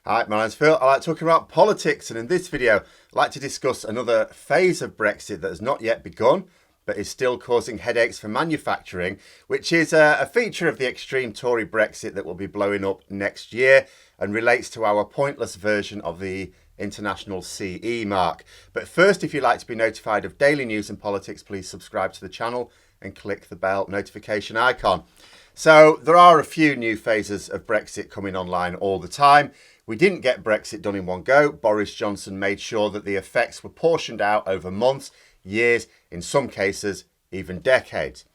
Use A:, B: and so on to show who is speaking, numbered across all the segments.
A: Hi, my name's Phil. I like talking about politics, and in this video, I'd like to discuss another phase of Brexit that has not yet begun, but is still causing headaches for manufacturing, which is a feature of the extreme Tory Brexit that will be blowing up next year and relates to our pointless version of the international CE mark. But first, if you'd like to be notified of daily news and politics, please subscribe to the channel and click the bell notification icon. So there are a few new phases of Brexit coming online all the time. We didn't get Brexit done in one go. Boris Johnson made sure that the effects were portioned out over months, years, in some cases, even decades.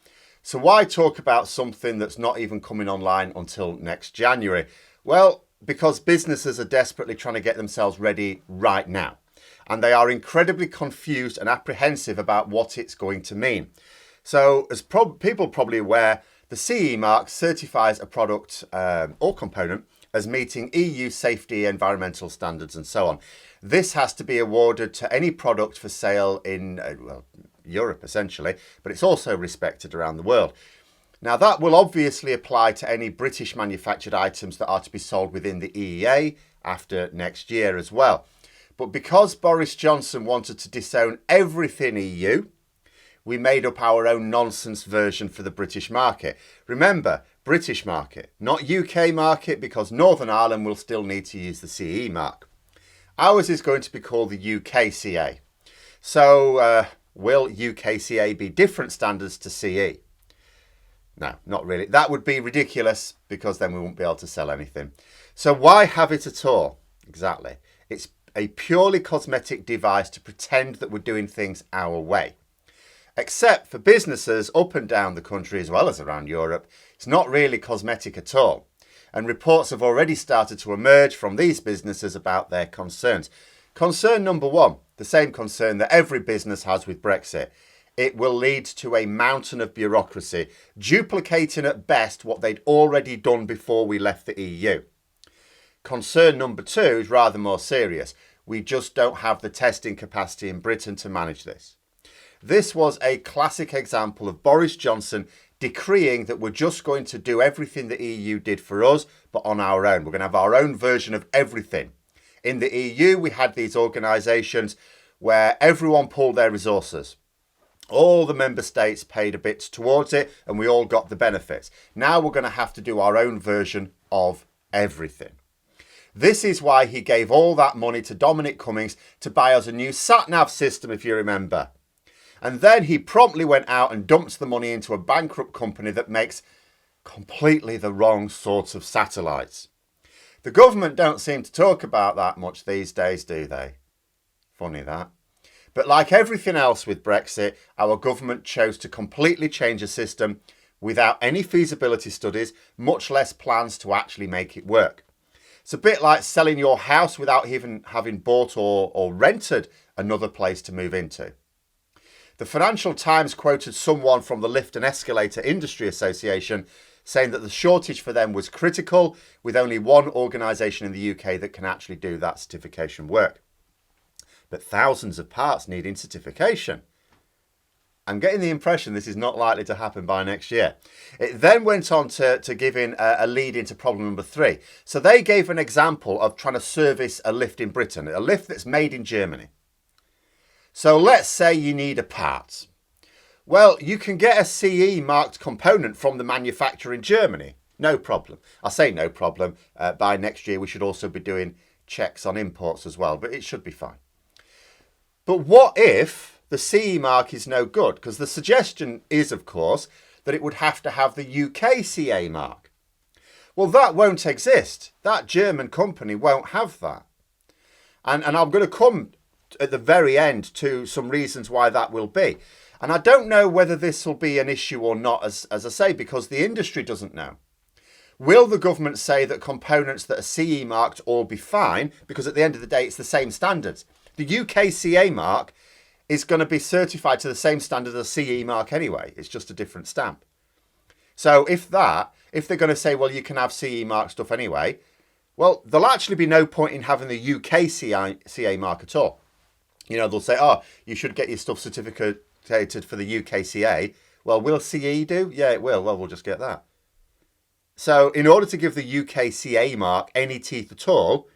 A: So why talk about something that's not even coming online until next January? Well, because businesses are desperately trying to get themselves ready right now. And they are incredibly confused and apprehensive about what it's going to mean. So as people probably aware, the CE mark certifies a product or component as meeting EU safety, environmental standards and so on. This has to be awarded to any product for sale in Europe essentially, but it's also respected around the world. Now that will obviously apply to any British manufactured items that are to be sold within the EEA after next year as well. But because Boris Johnson wanted to disown everything EU, we made up our own nonsense version for the British market. Remember, British market, not UK market, because Northern Ireland will still need to use the CE mark. Ours is going to be called the UKCA. So will UKCA be different standards to CE? No, not really. That would be ridiculous because then we won't be able to sell anything. So why have it at all? Exactly. It's a purely cosmetic device to pretend that we're doing things our way. Except for businesses up and down the country as well as around Europe, it's not really cosmetic at all. And reports have already started to emerge from these businesses about their concerns. Concern number one, the same concern that every business has with Brexit. It will lead to a mountain of bureaucracy, duplicating at best what they'd already done before we left the EU. Concern number two is rather more serious. We just don't have the testing capacity in Britain to manage this. This was a classic example of Boris Johnson decreeing that we're just going to do everything the EU did for us, but on our own. We're going to have our own version of everything. In the EU, we had these organisations where everyone pulled their resources. All the member states paid a bit towards it and we all got the benefits. Now we're going to have to do our own version of everything. This is why he gave all that money to Dominic Cummings to buy us a new sat-nav system, if you remember. And then he promptly went out and dumped the money into a bankrupt company that makes completely the wrong sorts of satellites. The government don't seem to talk about that much these days, do they? Funny that. But like everything else with Brexit, our government chose to completely change a system without any feasibility studies, much less plans to actually make it work. It's a bit like selling your house without even having bought or rented another place to move into. The Financial Times quoted someone from the Lift and Escalator Industry Association saying that the shortage for them was critical, with only one organisation in the UK that can actually do that certification work. But thousands of parts needing certification. I'm getting the impression this is not likely to happen by next year. It then went on to give in a lead into problem number three. So they gave an example of trying to service a lift in Britain, a lift that's made in Germany. So let's say you need a part. Well, you can get a CE marked component from the manufacturer in Germany. No problem. I say no problem. By next year, we should also be doing checks on imports as well, but it should be fine. But what if the CE mark is no good? Because the suggestion is, of course, that it would have to have the UKCA mark. Well, that won't exist. That German company won't have that. And I'm going to come at the very end to some reasons why that will be. And I don't know whether this will be an issue or not, as I say, because the industry doesn't know. Will the government say that components that are CE marked all be fine? Because at the end of the day, it's the same standards. The UKCA mark is going to be certified to the same standard as CE mark anyway. It's just a different stamp. So if they're going to say, well, you can have CE mark stuff anyway, well, there'll actually be no point in having the UKCA mark at all. You know, they'll say, oh, you should get your stuff certificated for the UKCA. Well, will CE do? Yeah, it will. Well, we'll just get that. So in order to give the UKCA mark any teeth at all,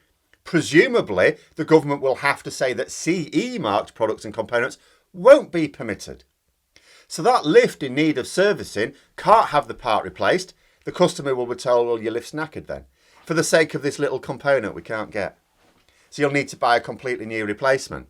A: Presumably, the government will have to say that CE marked products and components won't be permitted. So that lift in need of servicing can't have the part replaced. The customer will be told, well, your lift's knackered then, for the sake of this little component we can't get. So you'll need to buy a completely new replacement.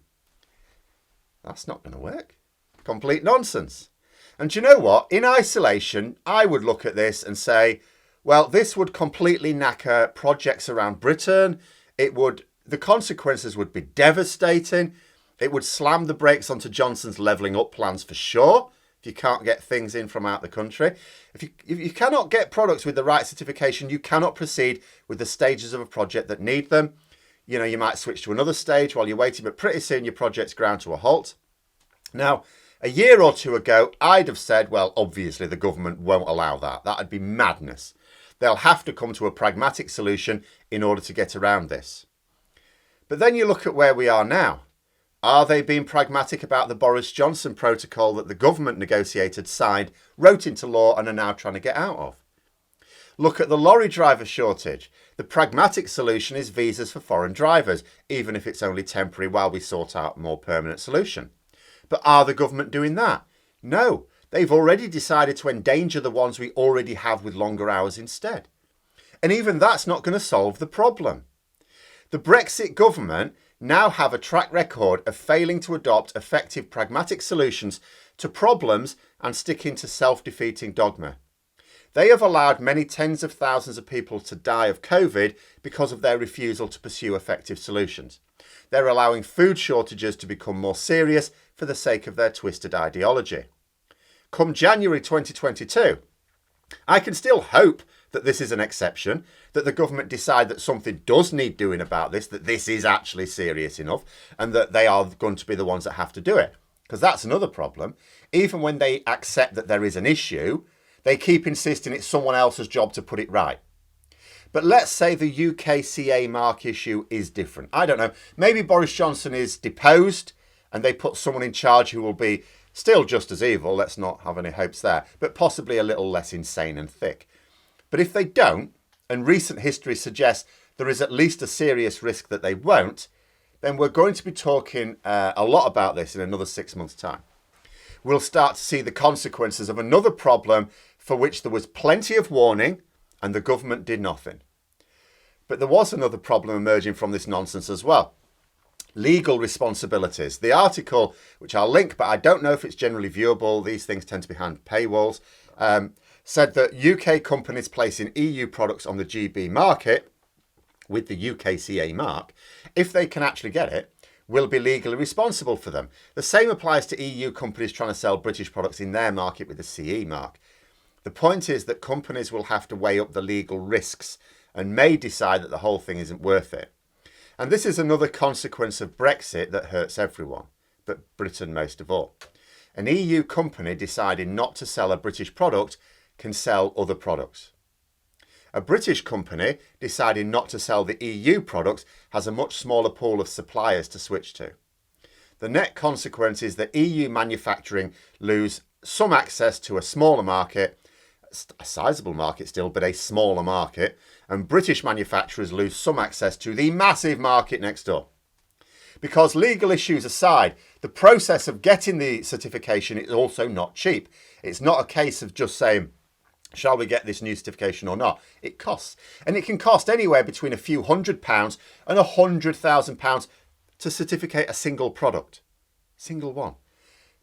A: That's not going to work. Complete nonsense. And do you know what? In isolation, I would look at this and say, well, this would completely knacker projects around Britain. The consequences would be devastating. It would slam the brakes onto Johnson's levelling up plans for sure. If you can't get things in from out the country. If you cannot get products with the right certification, you cannot proceed with the stages of a project that need them. You know, you might switch to another stage while you're waiting, but pretty soon your project's ground to a halt. Now, a year or two ago, I'd have said, well, obviously the government won't allow that. That'd be madness. They'll have to come to a pragmatic solution in order to get around this. But then you look at where we are now. Are they being pragmatic about the Boris Johnson protocol that the government negotiated, signed, wrote into law and are now trying to get out of? Look at the lorry driver shortage. The pragmatic solution is visas for foreign drivers, even if it's only temporary while we sort out a more permanent solution. But are the government doing that? No, they've already decided to endanger the ones we already have with longer hours instead. And even that's not going to solve the problem. The Brexit government now have a track record of failing to adopt effective pragmatic solutions to problems and sticking to self-defeating dogma. They have allowed many tens of thousands of people to die of COVID because of their refusal to pursue effective solutions. They're allowing food shortages to become more serious for the sake of their twisted ideology. Come January 2022, I can still hope that this is an exception, that the government decide that something does need doing about this, that this is actually serious enough, and that they are going to be the ones that have to do it. Because that's another problem. Even when they accept that there is an issue, they keep insisting it's someone else's job to put it right. But let's say the UKCA mark issue is different. I don't know. Maybe Boris Johnson is deposed and they put someone in charge who will be still just as evil. Let's not have any hopes there, but possibly a little less insane and thick. But if they don't, and recent history suggests there is at least a serious risk that they won't, then we're going to be talking a lot about this in another 6 months' time. We'll start to see the consequences of another problem for which there was plenty of warning and the government did nothing. But there was another problem emerging from this nonsense as well. Legal responsibilities. The article, which I'll link, but I don't know if it's generally viewable, these things tend to be behind paywalls, said that UK companies placing EU products on the GB market with the UKCA mark, if they can actually get it, will be legally responsible for them. The same applies to EU companies trying to sell British products in their market with the CE mark. The point is that companies will have to weigh up the legal risks and may decide that the whole thing isn't worth it. And this is another consequence of Brexit that hurts everyone, but Britain most of all. An EU company deciding not to sell a British product can sell other products. A British company deciding not to sell the EU products has a much smaller pool of suppliers to switch to. The net consequence is that EU manufacturing lose some access to a smaller market, a sizable market still, but a smaller market, and British manufacturers lose some access to the massive market next door. Because legal issues aside, the process of getting the certification is also not cheap. It's not a case of just saying, shall we get this new certification or not? It costs. And it can cost anywhere between a few £100 and £100,000 to certificate a single product. Single one.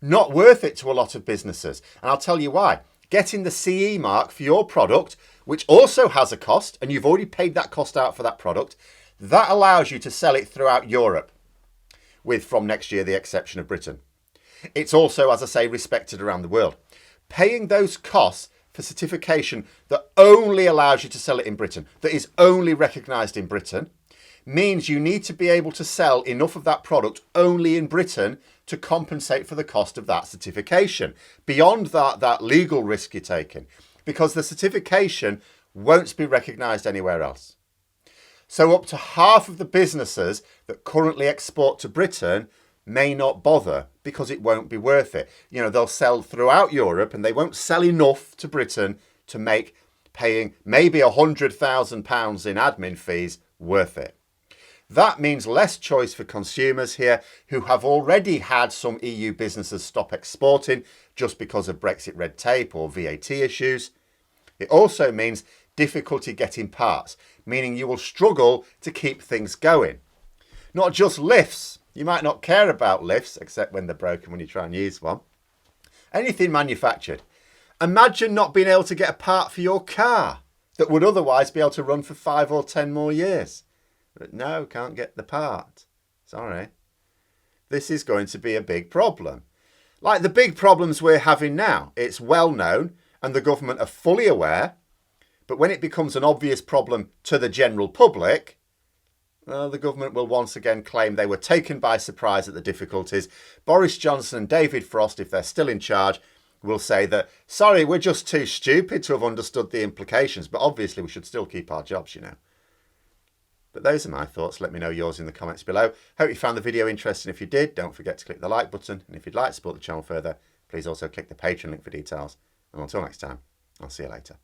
A: Not worth it to a lot of businesses. And I'll tell you why. Getting the CE mark for your product, which also has a cost, and you've already paid that cost out for that product, that allows you to sell it throughout Europe, with from next year the exception of Britain. It's also, as I say, respected around the world. Paying those costs for certification that only allows you to sell it in Britain, that is only recognised in Britain, means you need to be able to sell enough of that product only in Britain to compensate for the cost of that certification. Beyond that legal risk you're taking, because the certification won't be recognised anywhere else. So up to half of the businesses that currently export to Britain may not bother because it won't be worth it. You know, they'll sell throughout Europe and they won't sell enough to Britain to make paying maybe £100,000 in admin fees worth it. That means less choice for consumers here who have already had some EU businesses stop exporting just because of Brexit red tape or VAT issues. It also means difficulty getting parts, meaning you will struggle to keep things going. Not just lifts. You might not care about lifts, except when they're broken when you try and use one. Anything manufactured. Imagine not being able to get a part for your car that would otherwise be able to run for 5 or 10 more years. But no, can't get the part. Sorry. This is going to be a big problem. Like the big problems we're having now. It's well known and the government are fully aware. But when it becomes an obvious problem to the general public, well, the government will once again claim they were taken by surprise at the difficulties. Boris Johnson and David Frost, if they're still in charge, will say that, sorry, we're just too stupid to have understood the implications. But obviously we should still keep our jobs, you know. But those are my thoughts. Let me know yours in the comments below. Hope you found the video interesting. If you did, don't forget to click the like button. And if you'd like to support the channel further, please also click the Patreon link for details. And until next time, I'll see you later.